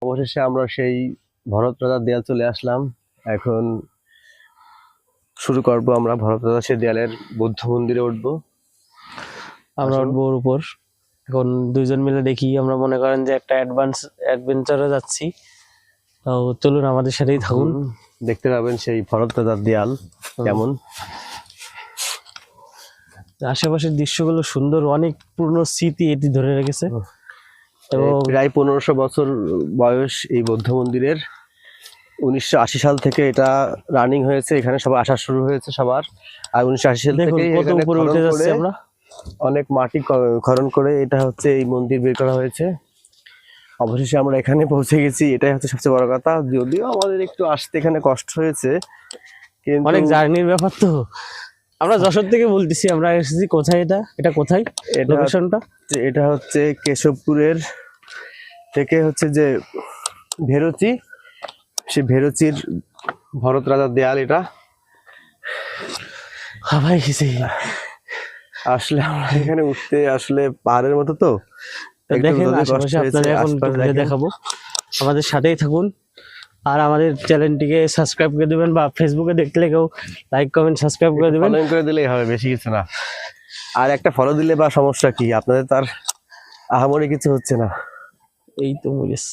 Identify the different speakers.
Speaker 1: অবশেষে আমরা সেই ভরত রাজার দেয়াল চলে আসলাম। এখন শুরু করব আমরা ভরত রাজার সেই দেয়ালের বৌদ্ধ মন্দিরে উঠবো।
Speaker 2: আমরা উঠবো ওর উপর। এখন দুইজন মিলে দেখি, আমরা মনে করেন যে একটা অ্যাডভেঞ্চারে যাচ্ছি। তো চলুন আমাদের সাথেই থাকুন।
Speaker 1: দেখতে পাবেন সেই ভরত রাজার দেয়াল কেমন।
Speaker 2: আশেপাশের দৃশ্যগুলো সুন্দর, অনেক পুরনো স্মৃতি এটি ধরে রেখেছে। এবং
Speaker 1: প্রায় 1500 বছর বয়স এই বৌদ্ধ মন্দিরের। 1980 সাল থেকে এটা রানিং হয়েছে, এখানে সবার আসা শুরু হয়েছে সবার। আর 1980 সাল থেকে
Speaker 2: কত উপরে উঠে যাচ্ছে আমরা,
Speaker 1: অনেক মাটি খনন করে এটা হচ্ছে এই মন্দির বের করা হয়েছে। অবশেষে আমরা এখানে পৌঁছে গেছি, এটাই হচ্ছে সবচেয়ে বড় কথা। যদিও আমাদের একটু আসতে এখানে কষ্ট হয়েছে, কিন্তু
Speaker 2: অনেক জার্নির ব্যাপার। তো আমরা যশোর থেকে বলতেছি, আমরা এসেছি কোথায়, এটা কোথায় লোকেশনটা?
Speaker 1: এটা হচ্ছে কেশবপুরের থেকে হচ্ছে যে ভেরচি, সে ভেরচির ভরত রাজার দেয়াল এটা।
Speaker 2: ভাই গেছি
Speaker 1: আসলে আমরা এখানে উঠতে আসলে পাহাড়ের মতো তো
Speaker 2: দেখেন আশেপাশে আপনাদের এখন ঘুরে দেখাবো। আমাদের সাথেই থাকুন আর আমাদের চ্যানেলটিকে সাবস্ক্রাইব করে দিবেন, বা ফেসবুকে দেখলে কেউ লাইক কমেন্ট সাবস্ক্রাইব করে দিবেন।
Speaker 1: ফলো করে দিলেই হবে, বেশি কিছু না। আর একটা ফলো দিলে বা সমস্যা কি, আপনাদের তার আহামরি কিছু হচ্ছে না।
Speaker 2: এই তো মরিস।